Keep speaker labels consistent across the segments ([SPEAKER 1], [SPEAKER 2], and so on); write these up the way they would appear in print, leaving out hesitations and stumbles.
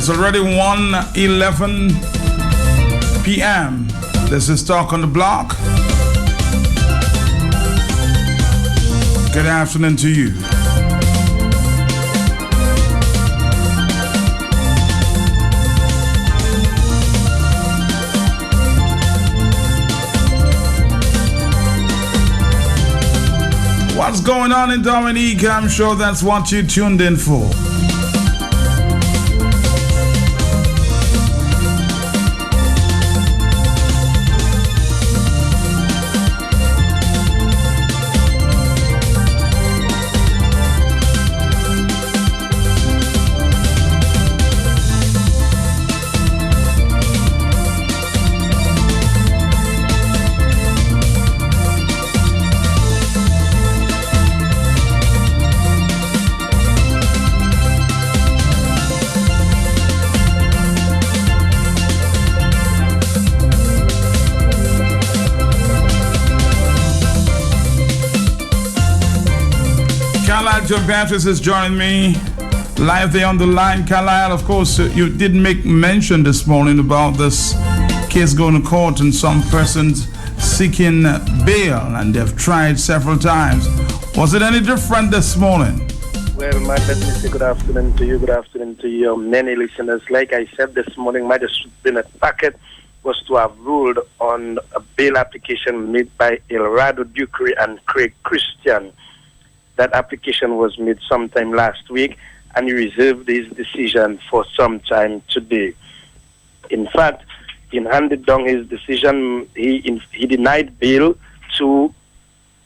[SPEAKER 1] It's already 1:11 p.m. This is Talk on the Block. Good afternoon to you. What's going on in Dominica? I'm sure that's what you tuned in for. Joe Baptist is joining me live there on the line. Carlisle, of course, you did make mention this morning about this case going to court and some persons seeking bail, and they've tried several times. Was it any different this morning?
[SPEAKER 2] Well, Matt, let me say good afternoon to you. Good afternoon to your many listeners. Like I said this morning, Magistrate Bennett Packett was to have ruled on a bail application made by Elrado Ducre and Craig Christian. That application was made sometime last week, and he reserved his decision for some time today. In fact, in handed down his decision, he denied bail to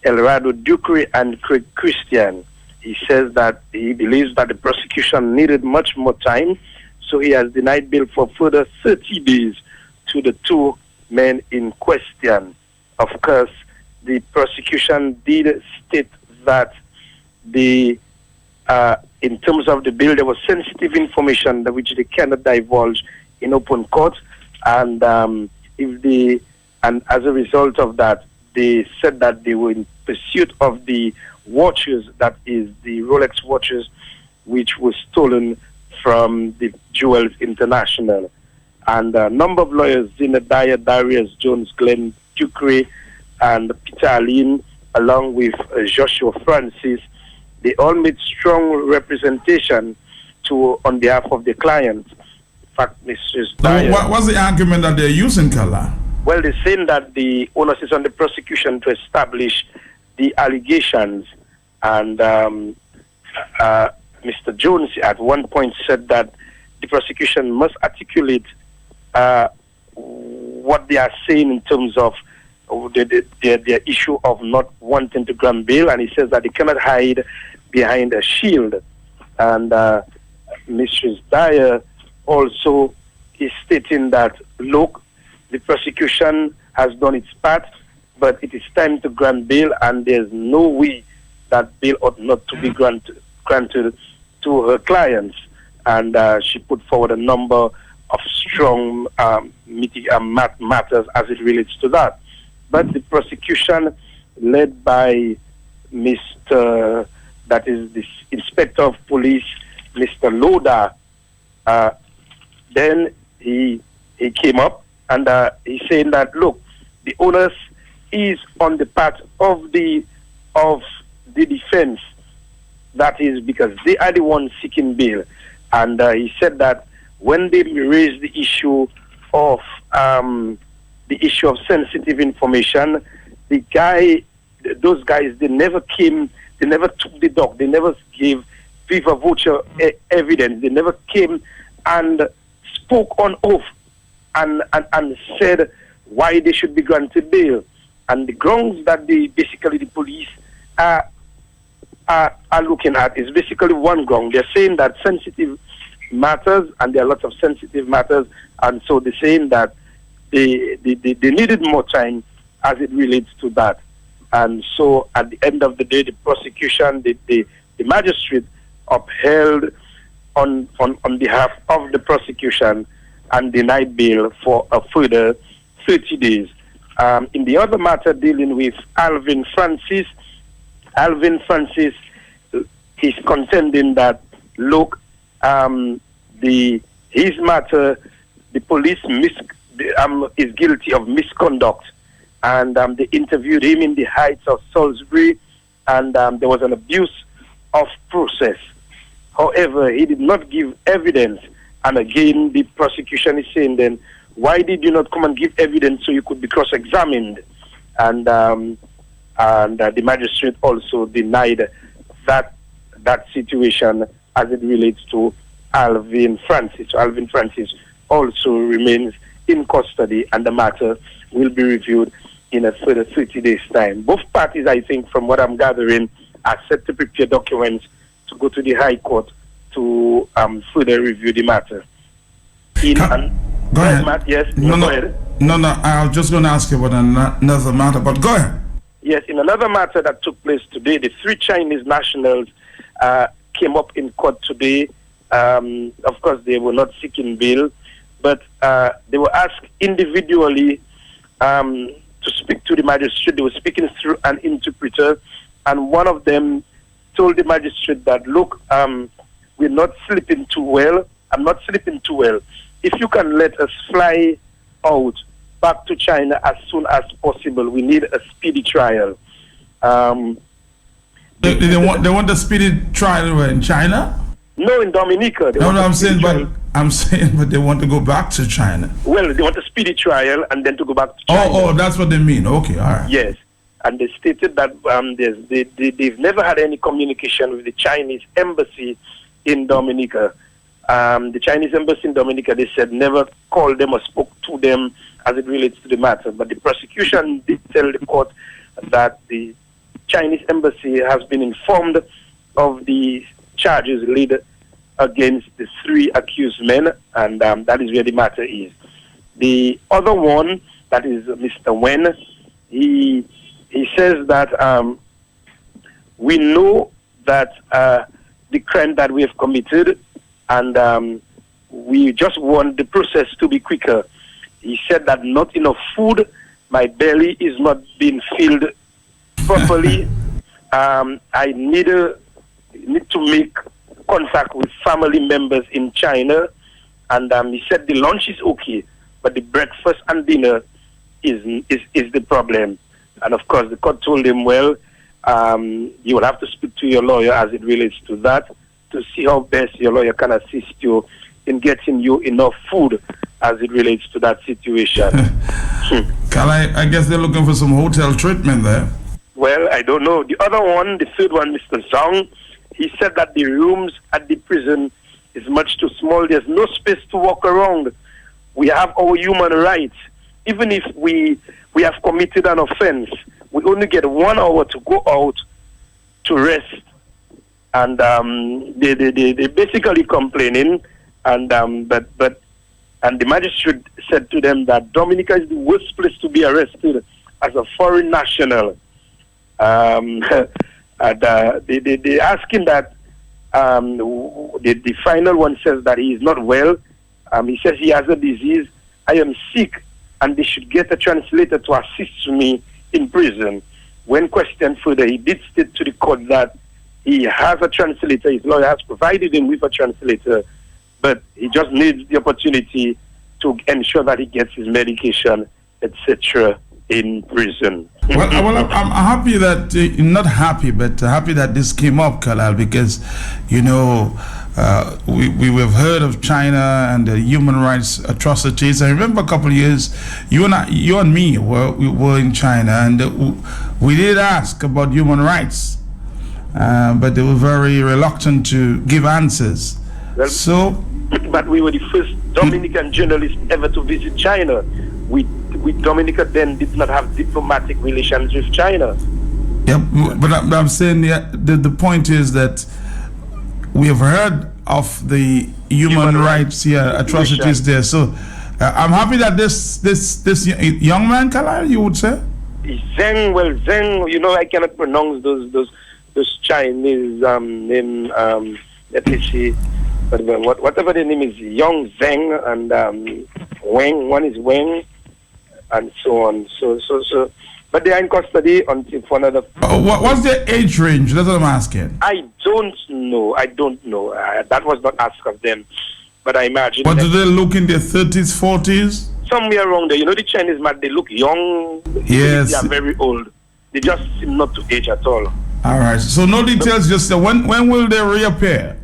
[SPEAKER 2] Elrado Ducre and Craig Christian. He says that he believes that the prosecution needed much more time, so he has denied bail for further 30 days to the two men in question. Of course, the prosecution did state that in terms of the bill, there was sensitive information which they cannot divulge in open court, and as a result of that, they said that they were in pursuit of the watches, that is the Rolex watches, which were stolen from the Jewels International. And a number of lawyers, Zina Dyer, Darius Jones, Glenn Ducre, and Peter Aline, along with Joshua Francis, they all made strong representation on behalf of the client. In fact, Mrs. Dyer,
[SPEAKER 1] what's the argument that they're using, Kala?
[SPEAKER 2] Well, they're saying that the onus is on the prosecution to establish the allegations. And Mr. Jones at one point said that the prosecution must articulate what they are saying in terms of their issue of not wanting to grant bail, and he says that they cannot hide behind a shield. And Mrs. Dyer also is stating that, look, the prosecution has done its part, but it is time to grant bail, and there's no way that bail ought not to be granted to her clients. And she put forward a number of strong matters as it relates to that. But the prosecution, led by that is the Inspector of Police, Mr. Loda, then he came up and he's saying that, look, the onus is on the part of the defense. That is because they are the ones seeking bail. And he said that when they raised the issue of sensitive information, those guys, they never took the doc, they never gave viva voce evidence, they never came and spoke on oath and said why they should be granted bail. And the grounds that the police are looking at is basically one ground. They're saying that sensitive matters, and there are lots of sensitive matters, and so they're saying that they needed more time as it relates to that. And so at the end of the day, the prosecution, the magistrate upheld on behalf of the prosecution and denied bail for a further 30 days. In the other matter dealing with Alvin Francis is contending that, look, the his matter, the police is guilty of misconduct. And they interviewed him in the Heights of Salisbury, and there was an abuse of process. However, he did not give evidence. And again, the prosecution is saying then, why did you not come and give evidence so you could be cross-examined? And the magistrate also denied that situation as it relates to Alvin Francis. So Alvin Francis also remains in custody, and the matter will be reviewed in a further 30 days' time. Both parties, I think, from what I'm gathering, are set to prepare documents to go to the High Court to further review the matter.
[SPEAKER 1] Go ahead.
[SPEAKER 2] Yes.
[SPEAKER 1] No,
[SPEAKER 2] go ahead.
[SPEAKER 1] No, I was just going to ask you about another matter, but go ahead.
[SPEAKER 2] Yes, in another matter that took place today, the 3 Chinese nationals came up in court today. Of course, they were not seeking bail, but they were asked individually to speak to the magistrate. They were speaking through an interpreter, and one of them told the magistrate that, look, we're not sleeping too well. I'm not sleeping too well. If you can let us fly out back to China as soon as possible, we need a speedy trial.
[SPEAKER 1] They want a speedy trial in China?
[SPEAKER 2] No, in Dominica.
[SPEAKER 1] I'm saying, but they want to go back to China.
[SPEAKER 2] Well, they want a speedy trial and then to go back to China.
[SPEAKER 1] Oh, that's what they mean. Okay, all right.
[SPEAKER 2] Yes, and they stated that they've never had any communication with the Chinese embassy in Dominica. The Chinese embassy in Dominica, they said, never called them or spoke to them as it relates to the matter. But the prosecution did tell the court that the Chinese embassy has been informed of the charges laid against the 3 accused men, and that is where the matter is. The other one, that is Mr. Wen, he says that we know that the crime that we have committed, and we just want the process to be quicker. He said that not enough food, my belly is not being filled properly. I need to make contact with family members in China, and he said the lunch is okay, but the breakfast and dinner is the problem. And of course, the court told him, well, you will have to speak to your lawyer as it relates to that, to see how best your lawyer can assist you in getting you enough food as it relates to that situation.
[SPEAKER 1] I guess they're looking for some hotel treatment there.
[SPEAKER 2] Well, I don't know. The other one, the third one, Mr. Zhang, he said that the rooms at the prison is much too small. There's no space to walk around. We have our human rights. Even if we have committed an offense, we only get 1 hour to go out to rest. And they basically complaining, and the magistrate said to them that Dominica is the worst place to be arrested as a foreign national. And they asking that the final one says that he is not well. He says he has a disease. I am sick, and they should get a translator to assist me in prison. When questioned further, he did state to the court that he has a translator. His lawyer has provided him with a translator, but he just needs the opportunity to ensure that he gets his medication, etc., in prison.
[SPEAKER 1] Well, I'm happy that, not happy, but happy that this came up, Kalal, because, you know, we've heard of China and the human rights atrocities. I remember a couple of years, you and me were in China, and we did ask about human rights. But they were very reluctant to give answers. Well,
[SPEAKER 2] but we were the first Dominican journalists ever to visit China. We Dominica then did not have diplomatic relations with China.
[SPEAKER 1] Yeah, but I'm saying the point is that we have heard of the human rights atrocities there. So I'm happy that this young man, Kalal, you would say?
[SPEAKER 2] Zheng, you know, I cannot pronounce those Chinese name, let me see, but whatever the name is, Young Zheng and Wang, one is Wang, and so on. So, but they are in custody until for another.
[SPEAKER 1] What's their age range? That's what I'm asking.
[SPEAKER 2] I don't know. That was not asked of them. but I imagine.
[SPEAKER 1] But do they look in their 30s, 40s?
[SPEAKER 2] Somewhere around there. You know, the Chinese man, they look young.
[SPEAKER 1] Yes.
[SPEAKER 2] They are very old. They just seem not to age at all.
[SPEAKER 1] All right. So no details. Just when will they reappear?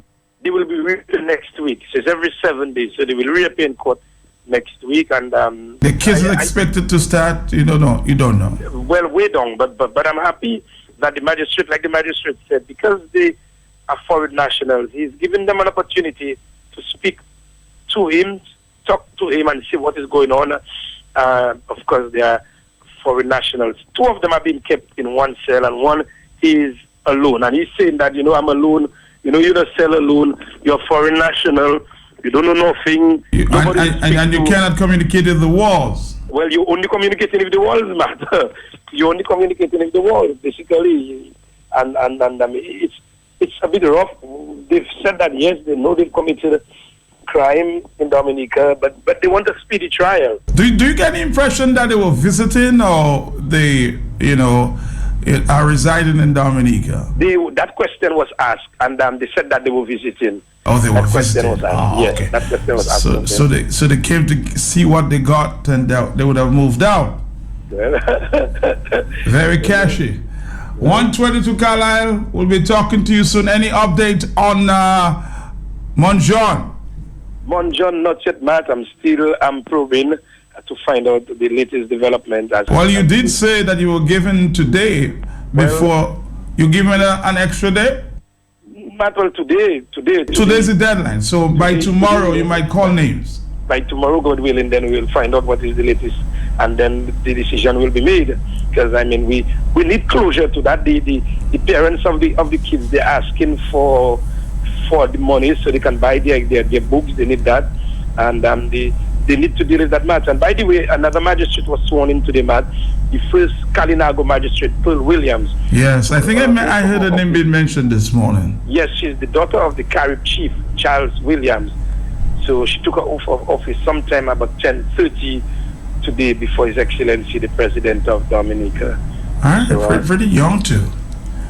[SPEAKER 2] They will be reappearing next week. So it's every 7 days. So they will reappear in court next week. And
[SPEAKER 1] the case is expected to start. You don't know. You don't know.
[SPEAKER 2] Well, way down. But I'm happy that the magistrate, like the magistrate said, because they are foreign nationals, he's given them an opportunity to speak to him, talk to him, and see what is going on. Of course, they are foreign nationals. 2 of them are being kept in one cell, and one is alone. And he's saying that, I'm alone. You don't sell alone. You're a foreign national. You don't know nothing.
[SPEAKER 1] And you cannot communicate with the walls.
[SPEAKER 2] Well, you're only communicating if the walls matter. You're only communicating if the walls, basically. And it's a bit rough. They've said that, yes, they know they've committed crime in Dominica, but they want a speedy trial.
[SPEAKER 1] Do you get the impression that they were visiting, or they, are residing in Dominica?
[SPEAKER 2] That question was asked, and they said that they were visiting.
[SPEAKER 1] Oh, they were
[SPEAKER 2] visiting.
[SPEAKER 1] Was asked.
[SPEAKER 2] Yes,
[SPEAKER 1] okay.
[SPEAKER 2] That question was asked.
[SPEAKER 1] So they came to see what they got, and they would have moved out. Very cashy. 122 Carlisle, we'll be talking to you soon. Any update on Monjon?
[SPEAKER 2] Monjon, not yet, Matt. I'm probing to find out the latest development.
[SPEAKER 1] Well, you did say that you were given today before you given an extra day?
[SPEAKER 2] Matt, well, today.
[SPEAKER 1] Today's the deadline. So by tomorrow, you might call names.
[SPEAKER 2] By tomorrow, God willing, then we'll find out what is the latest, and then the decision will be made. Because we need closure to that. The parents of the kids, they're asking for the money so they can buy their books. They need that, and they need to deal with that matter. And by the way, another magistrate was sworn in today, Matt. The first Kalinago magistrate, Pearl Williams.
[SPEAKER 1] Yes, I think I heard her name being mentioned this morning.
[SPEAKER 2] Yes, she's the daughter of the Carib chief, Charles Williams. So she took her oath of office sometime about 10:30 today before His Excellency, the President of Dominica.
[SPEAKER 1] Pretty young too.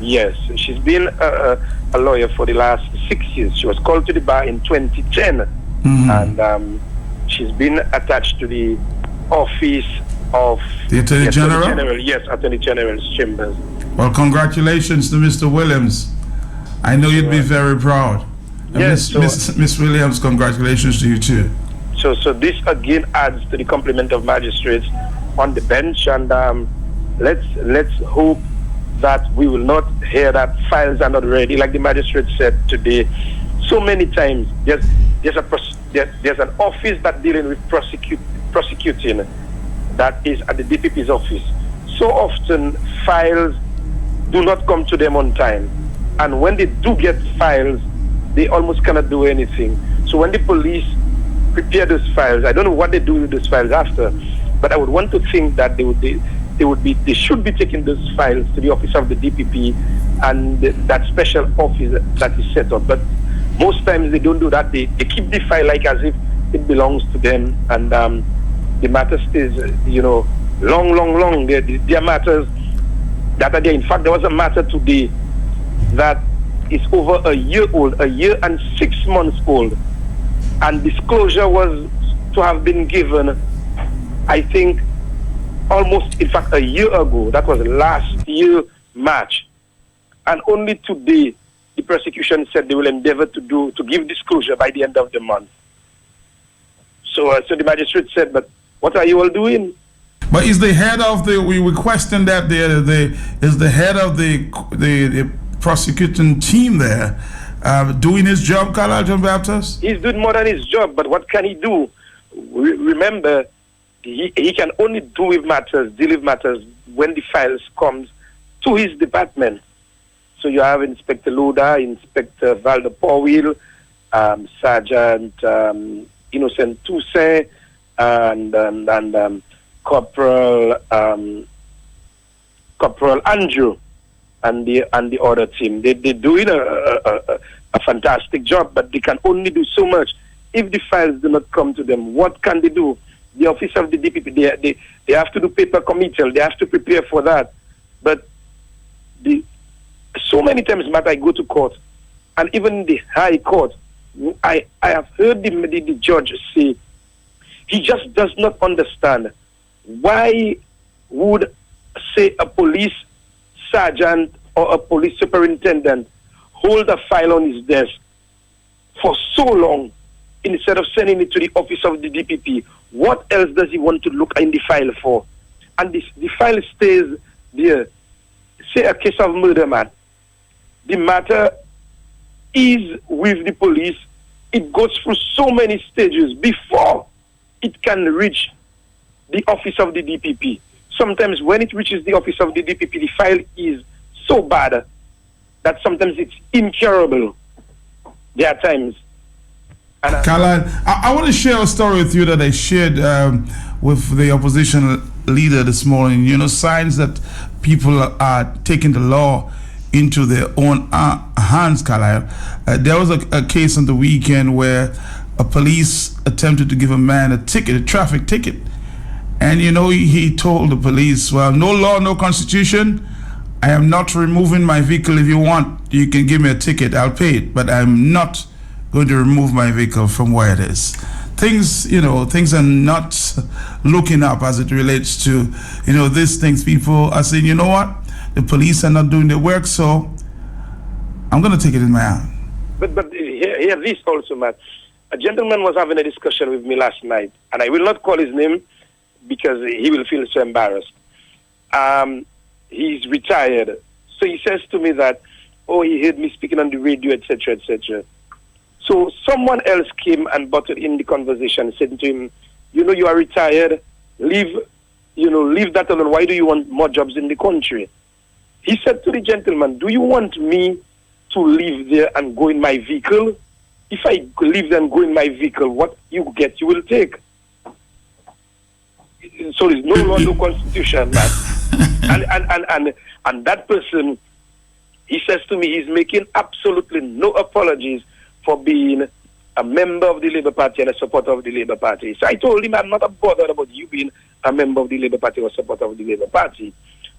[SPEAKER 2] Yes, she's been a lawyer for the last 6 years. She was called to the bar in 2010, and she's been attached to the office of
[SPEAKER 1] the Attorney General?
[SPEAKER 2] Yes, Attorney General's chambers.
[SPEAKER 1] Well, congratulations to Mr. Williams. I know you'd be very proud.
[SPEAKER 2] Yes,
[SPEAKER 1] Miss Williams, congratulations to you too.
[SPEAKER 2] So this again adds to the complement of magistrates on the bench, and let's hope that we will not hear that files are not ready, like the magistrate said today. So many times there's an office that dealing with prosecuting that is at the DPP's office. So often files do not come to them on time, and when they do get files, they almost cannot do anything. So when the police prepare those files, I don't know what they do with those files after, but I would want to think that they should be taking those files to the office of the DPP and that special office that is set up. But most times they don't do that. They keep the file like as if it belongs to them, and the matter stays, long. There are matters that are there. In fact, there was a matter today that is over a year old, a year and 6 months old, and disclosure was to have been given, I think, almost, in fact, a year ago. That was last year, March. And only today, the prosecution said they will endeavor to give disclosure by the end of the month. So the magistrate said, but what are you all doing?
[SPEAKER 1] But is the head of we question that is the head of the prosecuting team there doing his job, Carlisle John Baptist?
[SPEAKER 2] He's doing more than his job, but what can he do? Remember, he can only deal with matters when the files comes to his department. So you have Inspector Loda, Inspector Valdo Powell, Sergeant Innocent Toussaint, and Corporal Andrew, and the other team. They're doing a fantastic job, but they can only do so much. If the files do not come to them, what can they do? The office of the DPP, they have to do paper committal. They have to prepare for that. But so many times, Matt, I go to court, and even the High Court, I have heard the judge say he just does not understand why would, say, a police sergeant or a police superintendent hold a file on his desk for so long instead of sending it to the office of the DPP. What else does he want to look in the file for? And the file stays there. Say a case of murder, man. The matter is with the police. It goes through so many stages before it can reach the office of the DPP. Sometimes when it reaches the office of the DPP, the file is so bad that sometimes it's incurable. There are times.
[SPEAKER 1] Carlisle, I want to share a story with you that I shared with the opposition leader this morning. You know, signs that people are taking the law into their own hands, Carlisle. There was a case on the weekend where a police attempted to give a man a traffic ticket. And, you know, he told the police, well, no law, no constitution. I am not removing my vehicle. If you want, you can give me a ticket. I'll pay it. But I'm not going to remove my vehicle from where it is. Things are not looking up as it relates to, these things. People are saying, you know what? The police are not doing their work, so I'm going to take it in my hand.
[SPEAKER 2] But hear this also, Matt. A gentleman was having a discussion with me last night, and I will not call his name because he will feel so embarrassed. He's retired. So he says to me that, he heard me speaking on the radio, etc., etc. So someone else came and butted in the conversation, said to him, you are retired, leave that alone. Why do you want more jobs in the country? He said to the gentleman, do you want me to live there and go in my vehicle? If I live there and go in my vehicle, what you get, you will take. So there's no law, no constitution, man. And that person, he says to me, he's making absolutely no apologies for being a member of the Labour Party and a supporter of the Labour Party. So I told him, I'm not bothered about you being a member of the Labour Party or a supporter of the Labour Party.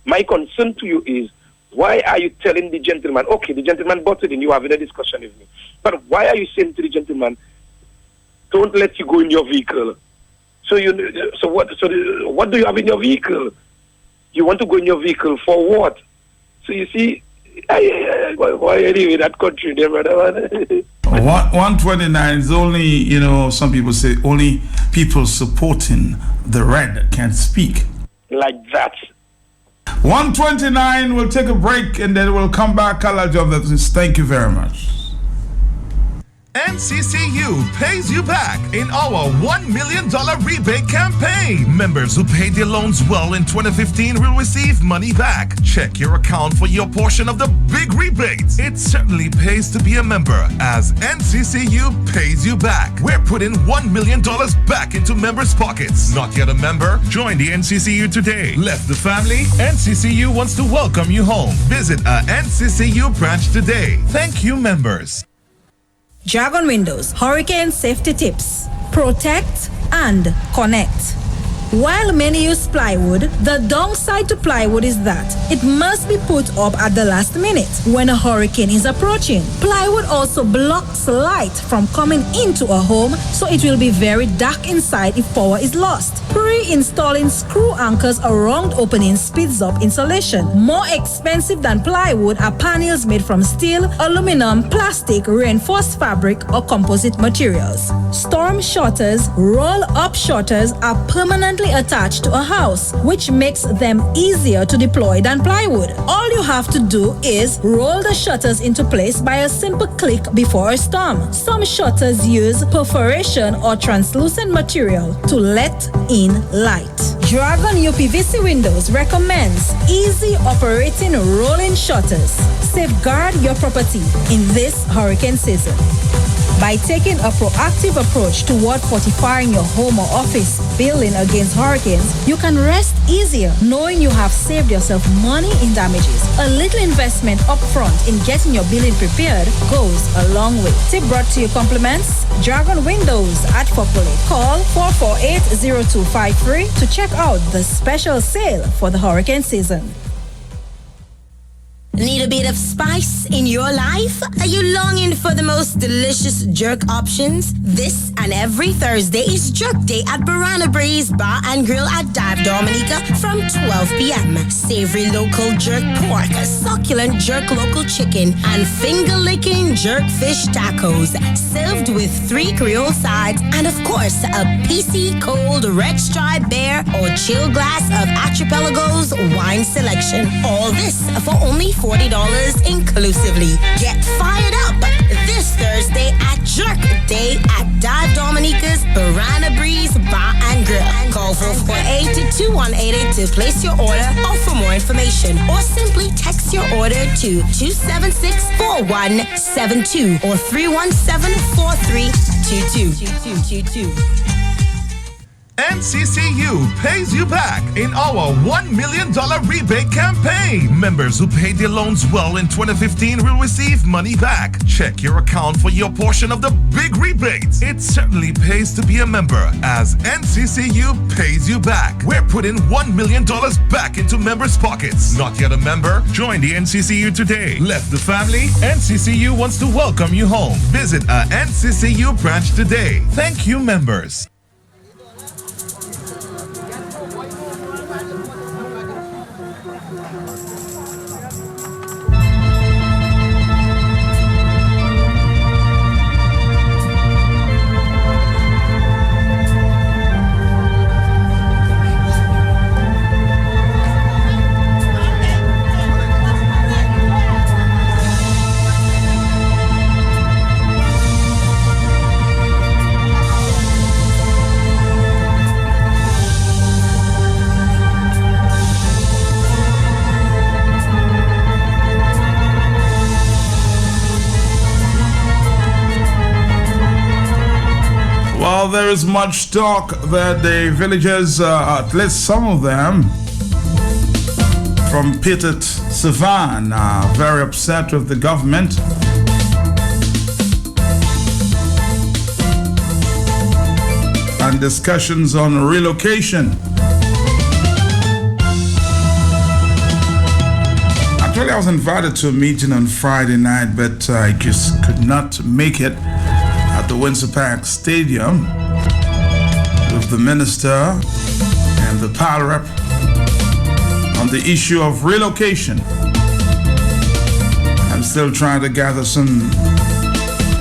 [SPEAKER 2] My concern to you is, why are you telling the gentleman, okay, the gentleman butted in, you having a discussion with me, but why are you saying to the gentleman, don't let you go in your vehicle? So what do you have in your vehicle? You want to go in your vehicle for what? So you see, why anyway that country there, brother?
[SPEAKER 1] 129 is only, some people say only people supporting the red can speak.
[SPEAKER 2] Like that.
[SPEAKER 1] 129, we'll take a break and then we'll come back. Thank you very much.
[SPEAKER 3] NCCU pays you back in our $1 million rebate campaign. Members who paid their loans well in 2015 will receive money back. Check your account for your portion of the big rebates. It certainly pays to be a member as NCCU pays you back. We're putting $1 million back into members' pockets. Not yet a member? Join the NCCU today. Left the family? NCCU wants to welcome you home. Visit a NCCU branch today. Thank you, members.
[SPEAKER 4] Dragon Windows, hurricane safety tips. Protect and connect. While many use plywood, the downside to plywood is that it must be put up at the last minute when a hurricane is approaching. Plywood also blocks light from coming into a home, so it will be very dark inside if power is lost. Pre-installing screw anchors around openings speeds up installation. More expensive than plywood are panels made from steel, aluminum, plastic, reinforced fabric, or composite materials. Storm shutters, roll-up shutters are permanently attached to a house, which makes them easier to deploy than plywood. All you have to do is roll the shutters into place by a simple click before a storm. Some shutters use perforation or translucent material to let in light. Dragon UPVC Windows recommends easy operating rolling shutters. Safeguard your property in this hurricane season. By taking a proactive approach toward fortifying your home or office building against hurricanes, you can rest easier knowing you have saved yourself money in damages. A little investment up front in getting your building prepared goes a long way. Tip brought to you compliments Dragon Windows at Populi. Call 448-0253 to check out the special sale for the hurricane season.
[SPEAKER 5] Need a bit of spice in your life? Are you longing for the most delicious jerk options? This and every Thursday is Jerk Day at Banana Breeze Bar and Grill at Dive Dominica from 12 p.m. Savory local jerk pork, succulent jerk local chicken, and finger-licking jerk fish tacos, served with 3 Creole sides, and of course, a PC cold red stripe bear or chill glass of Archipelago's wine selection. All this for only $40 inclusively. Get fired up this Thursday at Jerk Day at Dive Dominica's Banana Breeze Bar and Grill. Call 448-2188 to place your order or for more information, or simply text your order to 276-4172 or 317-4322.
[SPEAKER 3] NCCU pays you back in our $1 million rebate campaign. Members who paid their loans well in 2015 will receive money back. Check your account for your portion of the big rebates. It certainly pays to be a member, as NCCU pays you back. We're putting $1 million back into members' pockets. Not yet a member? Join the NCCU today. Left the family? NCCU wants to welcome you home. Visit a NCCU branch today. Thank you, members.
[SPEAKER 1] Well, there is much talk that the villagers, at least some of them, from Pittet Savan, are very upset with the government. And discussions on relocation. Actually, I was invited to a meeting on Friday night, but I just could not make it at the Windsor Park Stadium with the minister and the power rep on the issue of relocation. I'm still trying to gather some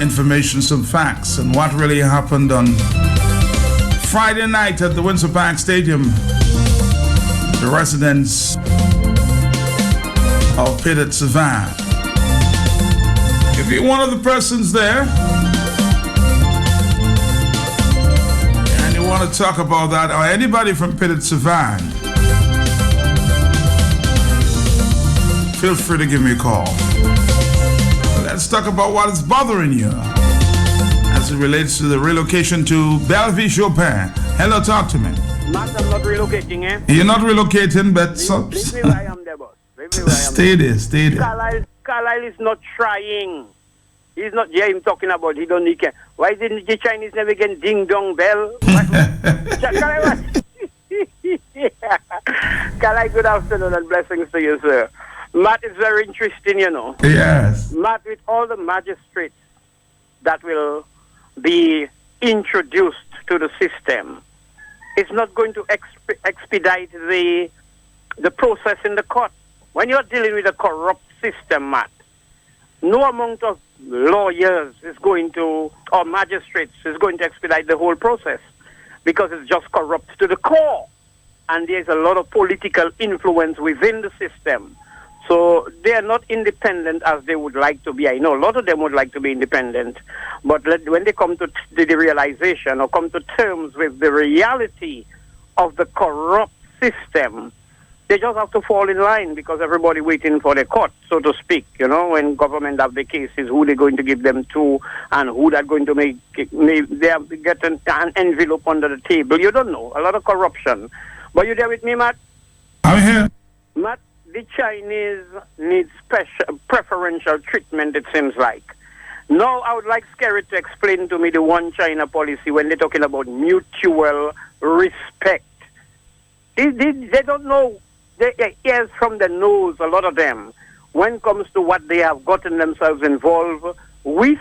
[SPEAKER 1] information, some facts, and what really happened on Friday night at the Windsor Park Stadium. The residents of Pittet Savan. If you're one of the persons there, want to talk about that, or anybody from Pittet Savan, feel free to give me a call. Let's talk about what is bothering you as it relates to the relocation to Bellevue Chopin. Hello, talk to me.
[SPEAKER 6] Matt, I'm not relocating, eh?
[SPEAKER 1] You're not relocating, but
[SPEAKER 6] Leave me where I am there, boss.
[SPEAKER 1] Stay there.
[SPEAKER 6] Carlisle is not trying. He's not here. Him talking about he don't need care. Why didn't the Chinese never get ding dong bell? Carlisle, good afternoon and blessings to you, sir. Matt is very interesting, you know.
[SPEAKER 1] Yes.
[SPEAKER 6] Matt, with all the magistrates that will be introduced to the system, it's not going to expedite the process in the court. When you're dealing with a corrupt system, Matt, no amount of lawyers is going to, or magistrates is going to expedite the whole process, because it's just corrupt to the core. And there's a lot of political influence within the system. So they are not independent as they would like to be. I know a lot of them would like to be independent, but when they come to the realization or come to terms with the reality of the corrupt system, they just have to fall in line, because everybody waiting for the court, so to speak. You know, when government have the cases, who they're going to give them to, and who they're going to make they have to get an envelope under the table. You don't know. A lot of corruption. But you there with me, Matt?
[SPEAKER 1] I'm here.
[SPEAKER 6] Matt, the Chinese need special preferential treatment, it seems like. Now, I would like Scary to explain to me the one China policy when they're talking about mutual respect. They don't know. They ears from the nose, a lot of them. when it comes to what they have gotten themselves involved with,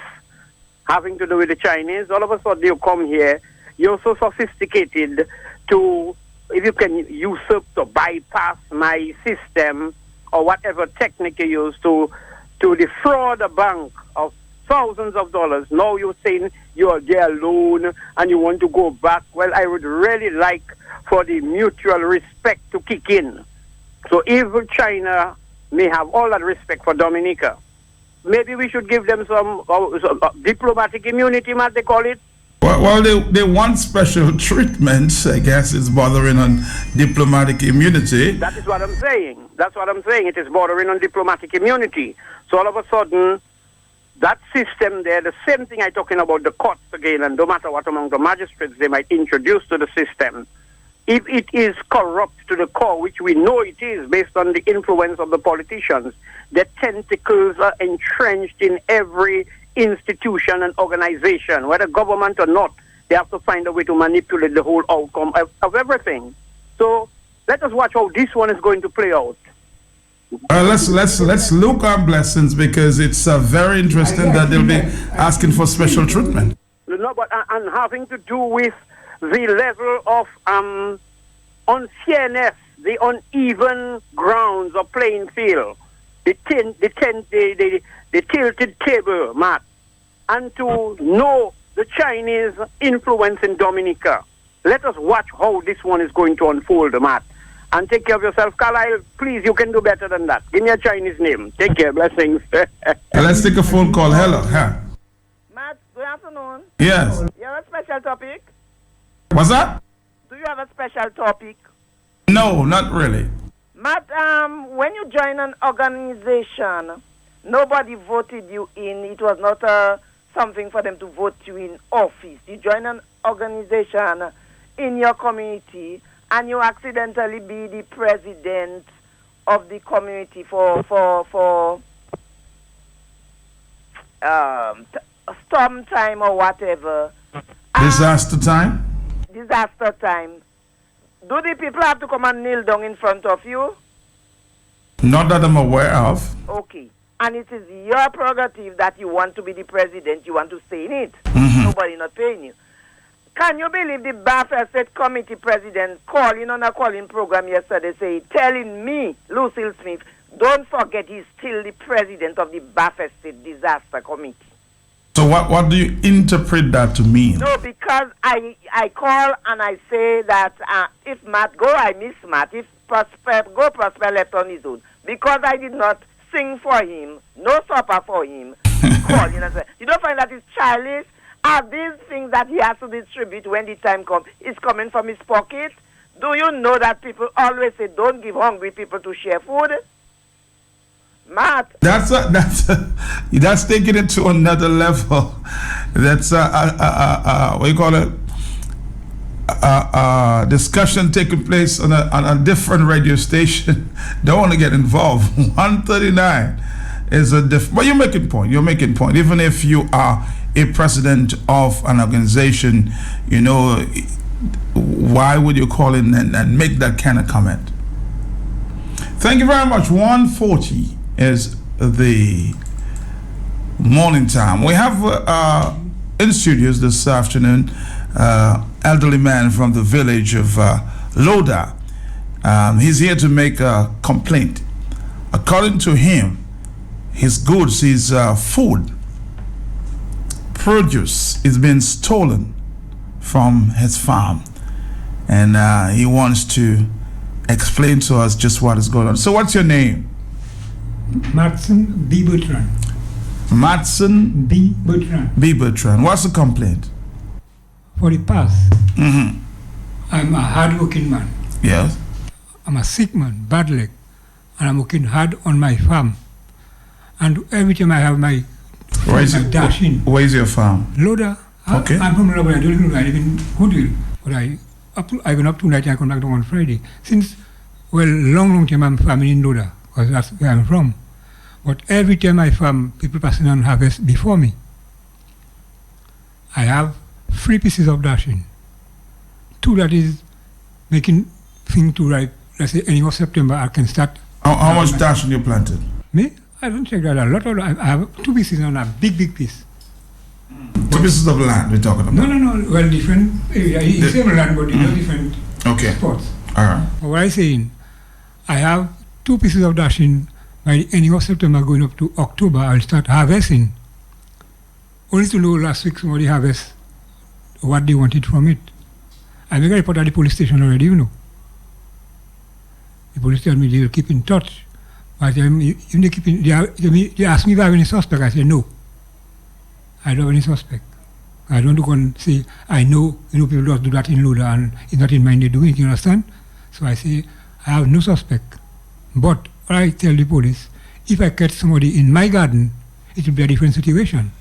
[SPEAKER 6] having to do with the Chinese, all of a sudden you come here, you're so sophisticated to, if you can usurp to bypass my system or whatever technique you use to defraud a bank of thousands of dollars. Now you're saying you're there alone and you want to go back. Well, I would really like for the mutual respect to kick in. So if China may have all that respect for Dominica, maybe we should give them some diplomatic immunity, Matt, they call it.
[SPEAKER 1] Well, they want special treatment, I guess it's bordering on diplomatic immunity.
[SPEAKER 6] That is what I'm saying. That's what I'm saying. It is bordering on diplomatic immunity. So all of a sudden, that system there, the same thing I'm talking about, the courts again, and no matter what among the magistrates they might introduce to the system, if it is corrupt to the core, which we know it is based on the influence of the politicians, the tentacles are entrenched in every institution and organization, whether government or not. They have to find a way to manipulate the whole outcome of everything. So let us watch how this one is going to play out.
[SPEAKER 1] Let's look our blessings, because it's very interesting that they'll be asking for special treatment.
[SPEAKER 6] No, but and having to do with the level of unfairness, the uneven grounds or playing field, the tilted table, Matt, and to know the Chinese influence in Dominica. Let us watch how this one is going to unfold, Matt. And take care of yourself. Carlisle, please, you can do better than that. Give me a Chinese name. Take care. Blessings.
[SPEAKER 1] Let's take a phone call. Hello. Huh?
[SPEAKER 7] Matt, good afternoon.
[SPEAKER 1] Yes.
[SPEAKER 7] You have a special topic?
[SPEAKER 1] What's that?
[SPEAKER 7] Do you have a special topic?
[SPEAKER 1] No, not really.
[SPEAKER 7] Matt, when you join an organization, nobody voted you in. It was not something for them to vote you in office. You join an organization in your community, and you accidentally be the president of the community for storm time or whatever.
[SPEAKER 1] Disaster time?
[SPEAKER 7] Disaster time. Do the people have to come and kneel down in front of you?
[SPEAKER 1] Not that I'm aware of.
[SPEAKER 7] Okay. And it is your prerogative that you want to be the president, you want to stay in it. Nobody not paying you. Can you believe the Baffert State Committee president calling on a calling program yesterday, telling me, Lucille Smith, don't forget he's still the president of the Baffert State Disaster Committee.
[SPEAKER 1] So what do you interpret that to mean?
[SPEAKER 7] No, because I call and I say that if Matt go, I miss Matt. If Prosper go, Prosper left on his own. Because I did not sing for him, no supper for him. Calling and say, you don't find that it's childish? Are these things that he has to distribute when the time comes is coming from his pocket? Do you know that people always say, don't give hungry people to share food? Matt.
[SPEAKER 1] That's taking it to another level. That's what you call it? Discussion taking place on a different radio station. Don't want to get involved. 139 is a different. But you're making point. Even if you are a president of an organization, you know, why would you call in and make that kind of comment? Thank you very much. 1:40 is the morning time. We have in studios this afternoon elderly man from the village of Loda. He's here to make a complaint. According to him, his goods, his food, produce is being stolen from his farm, and he wants to explain to us just what is going on. So what's your name?
[SPEAKER 8] Matson B. Bertrand.
[SPEAKER 1] Matson
[SPEAKER 8] B. Bertrand.
[SPEAKER 1] B. Bertrand. What's the complaint?
[SPEAKER 8] For the past, I'm a hard-working man.
[SPEAKER 1] Yes.
[SPEAKER 8] I'm a sick man, bad leg, and I'm working hard on my farm. And every time I have my dash in.
[SPEAKER 1] Where's your farm?
[SPEAKER 8] Loda.
[SPEAKER 1] Okay.
[SPEAKER 8] I'm from Loda, but I don't live in Hoodville. But I went up tonight and I come back down on Friday. Since, long time I'm farming in Loda, because that's where I'm from. But every time I farm, people passing on harvest before me. I have 3 pieces of dashing. 2 that is making thing to ripe. Let's say ending of September, I can start.
[SPEAKER 1] How much dashing you planted?
[SPEAKER 8] Me? I don't check that a lot. I have 2 pieces on a big piece.
[SPEAKER 1] 2 pieces of land we're talking about.
[SPEAKER 8] No. Well, different area. It's same land, but it's different spots.
[SPEAKER 1] All right.
[SPEAKER 8] What I'm saying, I have 2 pieces of dashing. By the ending of September, going up to October, I'll start harvesting. Only to know last week somebody harvest what they wanted from it. I make a report at the police station already, you know. The police tell me they will keep in touch. But they ask me if I have any suspect. I say no. I don't have any suspect. I don't go and say, I know, people just do that in Luda and it's not in mind they do it, you understand? So I say, I have no suspect. But I tell the police, if I catch somebody in my garden, it will be a different situation.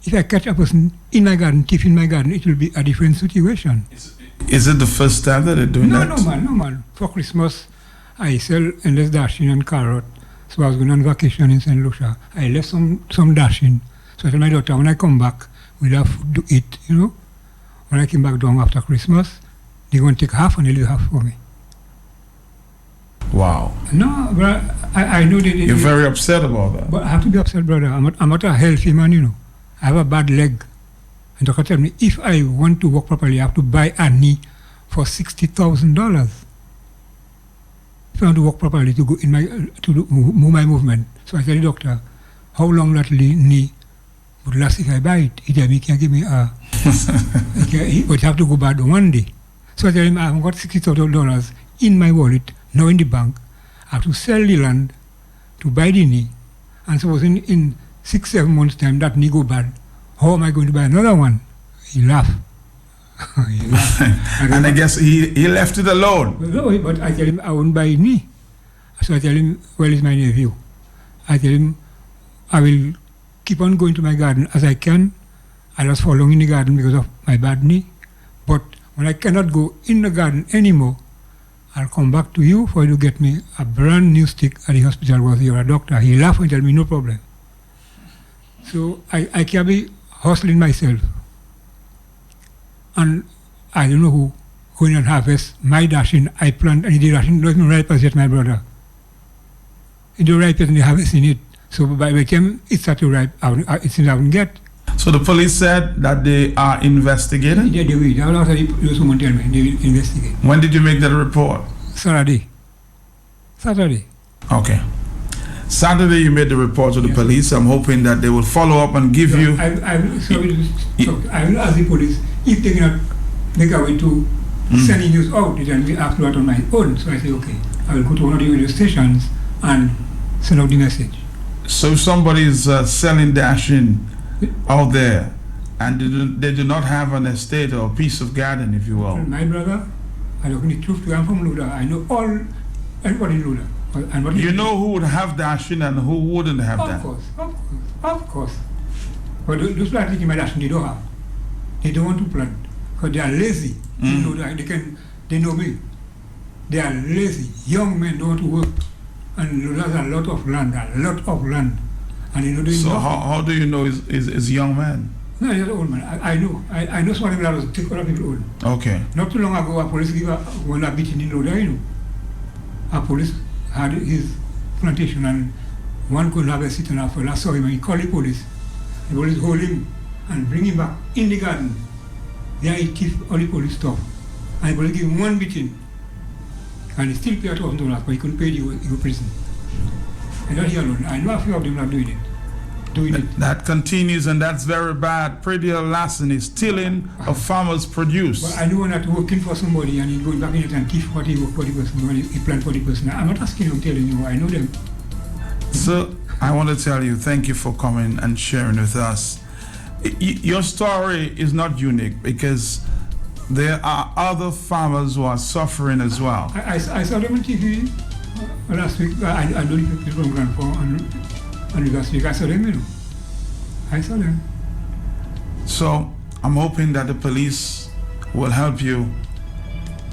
[SPEAKER 8] If I catch a person in my garden, thief in my garden, it will be a different situation.
[SPEAKER 1] Is it the first time that they're doing that?
[SPEAKER 8] No man. For Christmas, I sell endless dashing and carrot. So I was going on vacation in St. Lucia. I left some dashing. So I told my daughter, when I come back, we'll have food to eat, you know. When I came back down after Christmas, they're going to take half and they'll leave half for me.
[SPEAKER 1] Wow.
[SPEAKER 8] No, but I know that...
[SPEAKER 1] You're very upset about that.
[SPEAKER 8] But I have to be upset, brother. I'm not a healthy man, you know. I have a bad leg. And doctor tell me, if I want to walk properly, I have to buy a knee for $60,000. If I want to walk properly to go in move my movement. So I tell the doctor, how long that knee would last if I buy it? He tell me, he can give me a... but you have to go back one day. So I tell him, I've got $60,000 in my wallet, now in the bank. I have to sell the land to buy the knee. And suppose in 6-7 months' time that knee go bad, how am I going to buy another one? He laughed.
[SPEAKER 1] And I guess he left it alone.
[SPEAKER 8] No, but I tell him I won't buy a knee. So I tell him, well, it's my nephew. I tell him I will keep on going to my garden as I can. I just fall long in the garden because of my bad knee. But when I cannot go in the garden anymore, I'll come back to you for you to get me a brand new stick at the hospital where you're a doctor. He laughed and tell me, no problem. So I can be hustling myself. And I don't know who going and harvest my dashing. I plant and the dashing doesn't ripe as yet, my brother. It don't ripe yet and they harvesting it. So by the time it starts to ripe, it seems I won't get.
[SPEAKER 1] So the police said that they are investigating?
[SPEAKER 8] Yeah, they will. After someone tell me, they will investigate.
[SPEAKER 1] When did you make that report?
[SPEAKER 8] Saturday.
[SPEAKER 1] Okay. Saturday you made the report to the police. I'm hoping that they will follow up and give you...
[SPEAKER 8] I will ask the police if they cannot make a way to sending news out, then we have to do it on my own. So I say, okay, I will go to one of the radio stations and send out the message.
[SPEAKER 1] So somebody is selling dashing out there and they do not have an estate or a piece of garden, if you will.
[SPEAKER 8] My brother, I don't need truth to you. I'm from Luda. I know everybody in Luda.
[SPEAKER 1] You know who would have dashing and who wouldn't have that?
[SPEAKER 8] Of course. But those people taking my dashing, they don't have. They don't want to plant because they are lazy. They know me. They are lazy. Young men don't want to work. And Luda has a lot of land. And they know they
[SPEAKER 1] So how do you know is young man?
[SPEAKER 8] No, he's an old man. I know. I know somebody that was take other people old.
[SPEAKER 1] Okay.
[SPEAKER 8] Not too long ago, a police gave one a beating in Luda, you know. A police had his plantation and one couldn't have a sit and after. I saw him and he called the police. The police hold him and bring him back in the garden. There he thief all the police stuff. And the police give him one beating. And he still pay $1,000, but he couldn't pay he go to prison. And not he alone. I know a few of them are doing it.
[SPEAKER 1] That continues, and that's very bad. Pradial Lassen is stealing a farmer's produce.
[SPEAKER 8] But I know when I'm working for somebody and he goes back in it and thief what he work for the person, when he plant for the person. I'm not asking you, I'm telling you, I know them.
[SPEAKER 1] So I want to tell you, thank you for coming and sharing with us. Your story is not unique because there are other farmers who are suffering as well.
[SPEAKER 8] I saw them on TV last week. I know the people from Grand Forks and last week I saw them, you know. I saw them.
[SPEAKER 1] So I'm hoping that the police will help you,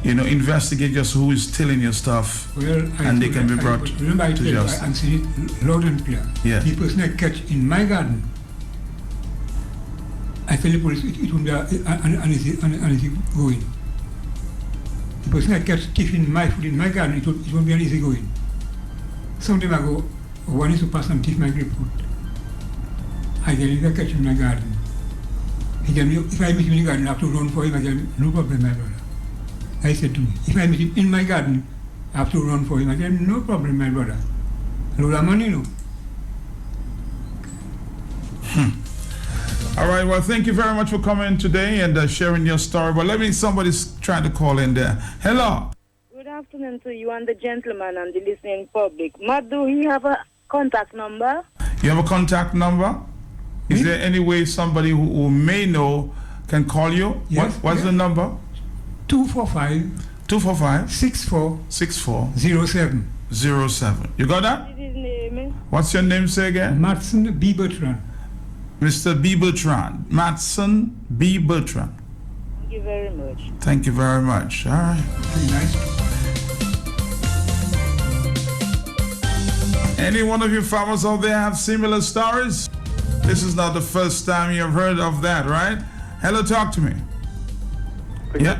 [SPEAKER 1] investigate just who is stealing your stuff, and they can be brought to justice.
[SPEAKER 8] I'm saying it loud and clear.
[SPEAKER 1] Yeah.
[SPEAKER 8] The person I catch in my garden, I tell the police it won't be an easy going. The person I catch thief in my food in my garden, it won't be an easy going. Some time ago, One is to pass and teach my grapefruit. I tell him, I catch him in my garden. He tell me, if I meet him in the garden, I have to run for him. I tell him, no problem, my brother. I said to me, if I meet him in my garden, I have to run for him. I tell him, no problem, my brother. Load of money, no.
[SPEAKER 1] All right, well, thank you very much for coming today and sharing your story. But let me, somebody's trying to call in there. Hello.
[SPEAKER 9] Good afternoon to you and the gentleman and the listening public. Matt, do you have a contact number?
[SPEAKER 1] You have a contact number? Is there any way somebody who may know can call you?
[SPEAKER 8] Yes,
[SPEAKER 1] What's the number?
[SPEAKER 8] 245 64 07.
[SPEAKER 1] 07. You got that?
[SPEAKER 9] What is his name?
[SPEAKER 1] What's your name, say again?
[SPEAKER 8] Matson B. Bertrand.
[SPEAKER 1] Mr. B. Bertrand. Matson B. Bertrand.
[SPEAKER 9] Thank you very much.
[SPEAKER 1] Thank you very much. All right.
[SPEAKER 8] Very nice.
[SPEAKER 1] Any one of you farmers out there have similar stories? This is not the first time you have heard of that, right? Hello, talk to me. Yeah.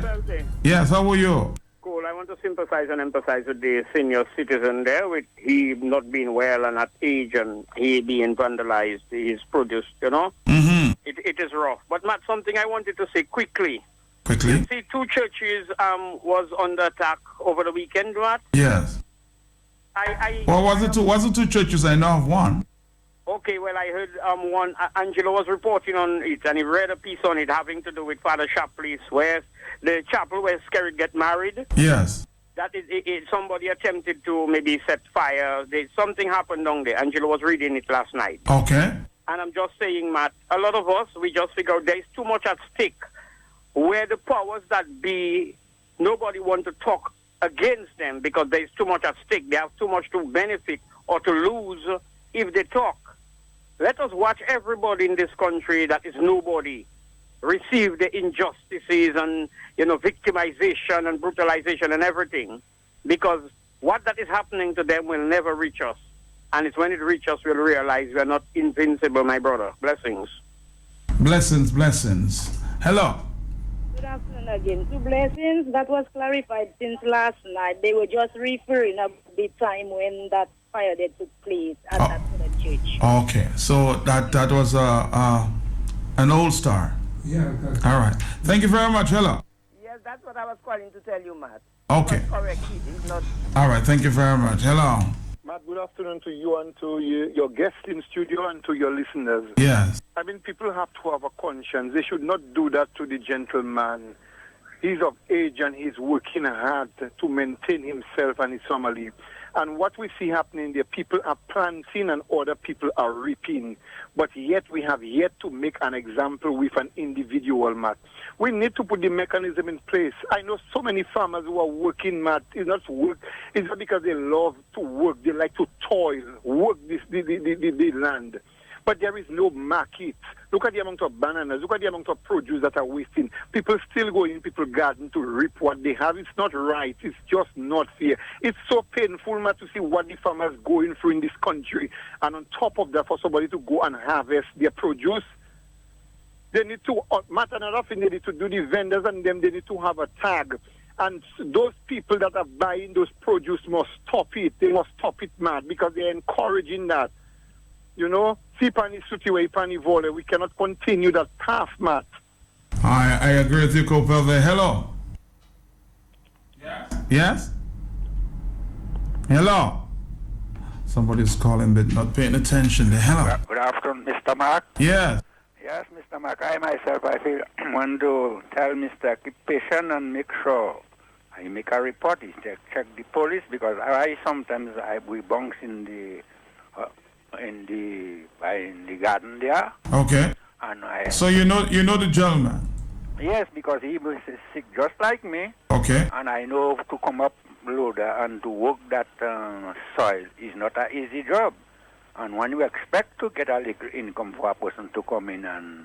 [SPEAKER 1] Yes, how are you?
[SPEAKER 6] Cool. I want to sympathize and empathize with the senior citizen there, with he not being well and at age and he being vandalized, his produce, you know.
[SPEAKER 1] Mm-hmm.
[SPEAKER 6] It is rough. But Matt, something I wanted to say quickly.
[SPEAKER 1] Quickly?
[SPEAKER 6] You see, 2 churches was under attack over the weekend, Matt.
[SPEAKER 1] Yes. Well, was it two churches? I know of one.
[SPEAKER 6] Okay, well, I heard one, Angelo was reporting on it, and he read a piece on it having to do with Father Shapley's, where the chapel where Skerrit get married.
[SPEAKER 1] Yes.
[SPEAKER 6] That is, somebody attempted to maybe set fire. Something happened down there. Angelo was reading it last night.
[SPEAKER 1] Okay.
[SPEAKER 6] And I'm just saying, Matt, a lot of us, we just figure there's too much at stake. Where the powers that be, nobody want to talk against them because there's too much at stake. They have too much to benefit or to lose if they talk. Let us watch everybody in this country that is nobody receive the injustices and, victimization and brutalization and everything. Because what that is happening to them will never reach us. And it's when it reaches us we'll realize we are not invincible, my brother. Blessings.
[SPEAKER 1] Blessings, blessings. Hello.
[SPEAKER 9] Good afternoon again. 2 blessings. That was clarified since last night. They were just referring about the time when that fire that took place at that church.
[SPEAKER 1] Okay, so that was an old star.
[SPEAKER 8] Yeah.
[SPEAKER 1] All right. Thank you very much. Hello.
[SPEAKER 7] Yes, that's what I was calling to tell you, Matt.
[SPEAKER 1] Okay.
[SPEAKER 7] Correct. It's not.
[SPEAKER 1] All right. Thank you very much. Hello.
[SPEAKER 10] Matt, good afternoon to you and to your guests in studio and to your listeners.
[SPEAKER 1] Yes.
[SPEAKER 10] I mean, people have to have a conscience. They should not do that to the gentleman. He's of age and he's working hard to maintain himself and his family. And what we see happening there, people are planting and other people are reaping. But yet we have yet to make an example with an individual, Matt. We need to put the mechanism in place. I know so many farmers who are working, Matt. It's not work. It's not because they love to work. They like to toil, work the land. But there is no market. Look at the amount of bananas. Look at the amount of produce that are wasting. People still go in people's garden to reap what they have. It's not right. It's just not fair. It's so painful, man, to see what the farmers going through in this country. And on top of that, for somebody to go and harvest their produce, they need to, matter another thing, they need to do the vendors and them, they need to have a tag. And those people that are buying those produce must stop it. They must stop it, man, because they're encouraging that. See pani suti pani vole. We cannot continue that path, Matt.
[SPEAKER 1] I agree with you, Copel. Hello. Yes? Hello. Somebody's calling but not paying attention. Hello.
[SPEAKER 11] Good afternoon, Mr. Mark.
[SPEAKER 1] Yes.
[SPEAKER 11] Yes, Mr. Mark. I myself, want to tell Mr. keep patient and make sure I make a report. Check the police because we bounce in the garden there.
[SPEAKER 1] Okay.
[SPEAKER 11] And
[SPEAKER 1] so you know the gentleman?
[SPEAKER 11] Yes, because he was sick just like me.
[SPEAKER 1] Okay.
[SPEAKER 11] And I know to come up loader and to work that soil is not an easy job. And when you expect to get a little income for a person to come in and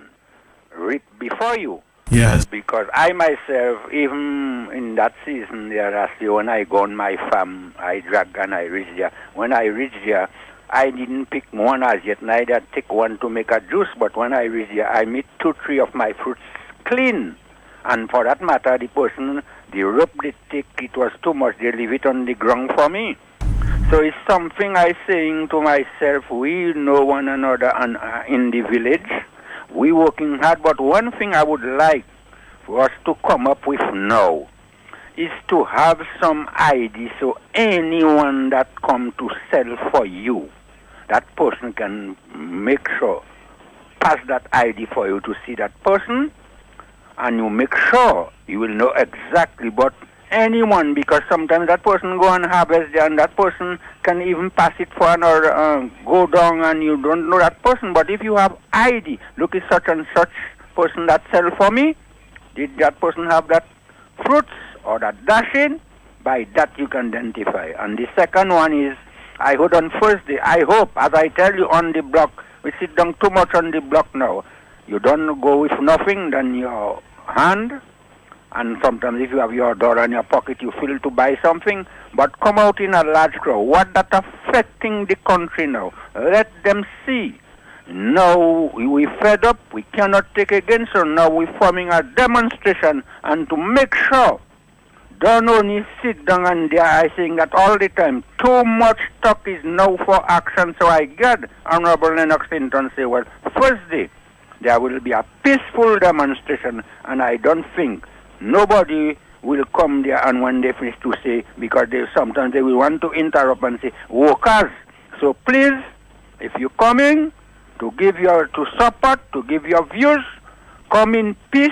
[SPEAKER 11] reap before you.
[SPEAKER 1] Yes.
[SPEAKER 11] Because I myself, even in that season there, when I go on my farm, I drag and I reach there. When I reach there, I didn't pick one as yet, neither take one to make a juice, but when I reach there, I meet 2-3 of my fruits clean. And for that matter, the person, the rope they take, it was too much. They leave it on the ground for me. So it's something I saying to myself, we know one another in the village. We working hard, but one thing I would like for us to come up with now is to have some ID so anyone that come to sell for you, that person can make sure, pass that ID for you to see that person, and you make sure you will know exactly but anyone, because sometimes that person go and harvest there and that person can even pass it for another, go down and you don't know that person. But if you have ID, look at such and such person that sell for me, did that person have that fruits or that dashing? By that you can identify. And the second one is, I heard on Thursday, I hope, as I tell you on the block, we sit down too much on the block now. You don't go with nothing than your hand. And sometimes if you have your dollar in your pocket, you feel to buy something. But come out in a large crowd. What that affecting the country now? Let them see. Now we fed up. We cannot take again. So now we're forming a demonstration. And to make sure, don't only sit down and they are saying that all the time. Too much talk is now for action. So I get Honorable Lennox Hinton say, well, Thursday, there will be a peaceful demonstration. And I don't think nobody will come there and when they finish to say, because sometimes they will want to interrupt and say, workers. So please, if you're coming to support, to give your views, come in peace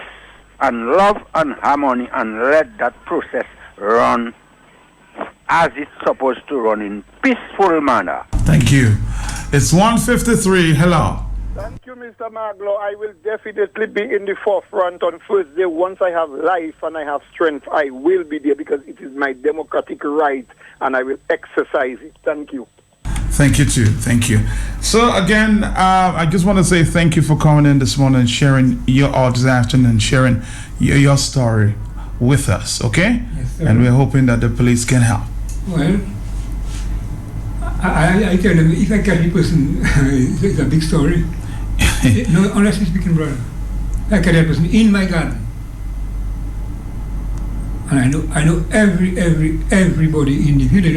[SPEAKER 11] and love and harmony and let that process run as it's supposed to run in peaceful manner.
[SPEAKER 1] Thank you. It's 1:53. Hello.
[SPEAKER 10] Thank you, Mr. Maglo. I will definitely be in the forefront on Thursday. Once I have life and I have strength, I will be there because it is my democratic right and I will exercise it. Thank you.
[SPEAKER 1] Thank you, too. Thank you. So, again, I just want to say thank you for coming in this morning and sharing your observation and sharing your story with us, okay?
[SPEAKER 8] Yes, sir.
[SPEAKER 1] And we're hoping that the police can help.
[SPEAKER 8] Well, I tell them, if I catch the person, it's a big story. No, honestly speaking, brother, I catch that person in my garden. And I know everybody in the village.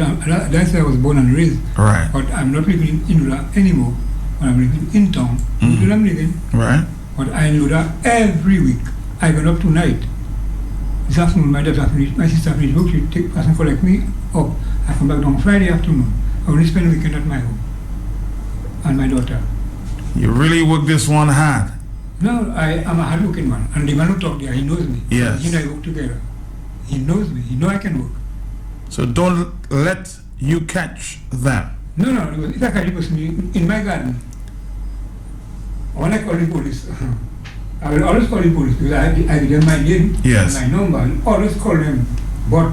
[SPEAKER 8] That's where I was born and raised.
[SPEAKER 1] Right.
[SPEAKER 8] But I'm not living in Ula anymore. I'm living in town.
[SPEAKER 1] Mm-hmm.
[SPEAKER 8] Where I'm living.
[SPEAKER 1] Right.
[SPEAKER 8] But I know that every week I go up tonight. This afternoon, my sister finished work. She take pass and collect me up. I come back on Friday afternoon. I only spend the weekend at my home and my daughter.
[SPEAKER 1] You really work this one hard.
[SPEAKER 8] No, I'm a hard-working man. And the man who talked there, he knows me.
[SPEAKER 1] Yes.
[SPEAKER 8] He and I work together. He knows me. He knows I can work.
[SPEAKER 1] So don't let you catch them.
[SPEAKER 8] No. If I catch the person in my garden, when I call the police, I will always call the police because I give them my name
[SPEAKER 1] Yes.
[SPEAKER 8] and my number. I will always call them. But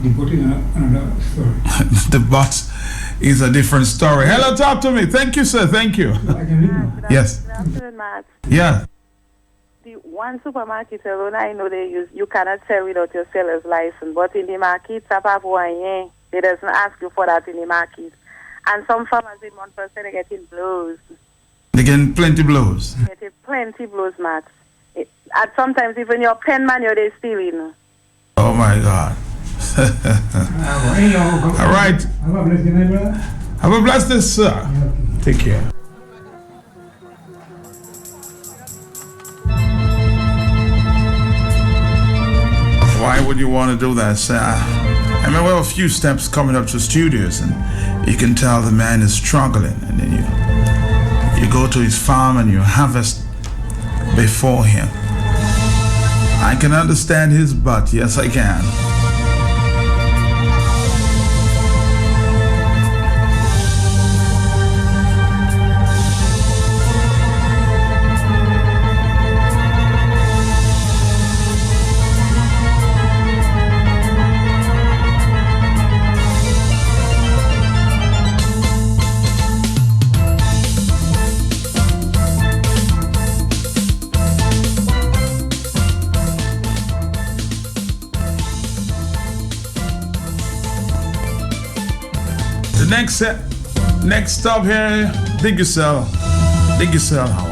[SPEAKER 8] the boat is another story.
[SPEAKER 1] The boss is a different story. Hello, talk to me. Thank you, sir. Thank you.
[SPEAKER 8] I can leave now.
[SPEAKER 1] Yes.
[SPEAKER 9] Good afternoon, Matt.
[SPEAKER 1] Yeah.
[SPEAKER 9] The one supermarket alone I know they use, you cannot sell without your seller's license. But in the market, they doesn't ask you for that in the market. And some farmers in 1% are getting blows.
[SPEAKER 1] They getting plenty blows.
[SPEAKER 9] Getting plenty blows, Matt. And sometimes even your pen manual they stealing.
[SPEAKER 1] Oh my God. All right.
[SPEAKER 8] Have a blessed day, my brother.
[SPEAKER 1] Have a blessed day, sir. Take care. Why would you want to do that, sir? I mean, we have a few steps coming up to studios, and you can tell the man is struggling, and then you go to his farm and you harvest before him. I can understand his butt. Yes, I can. Next stop here, Dig Yourself House.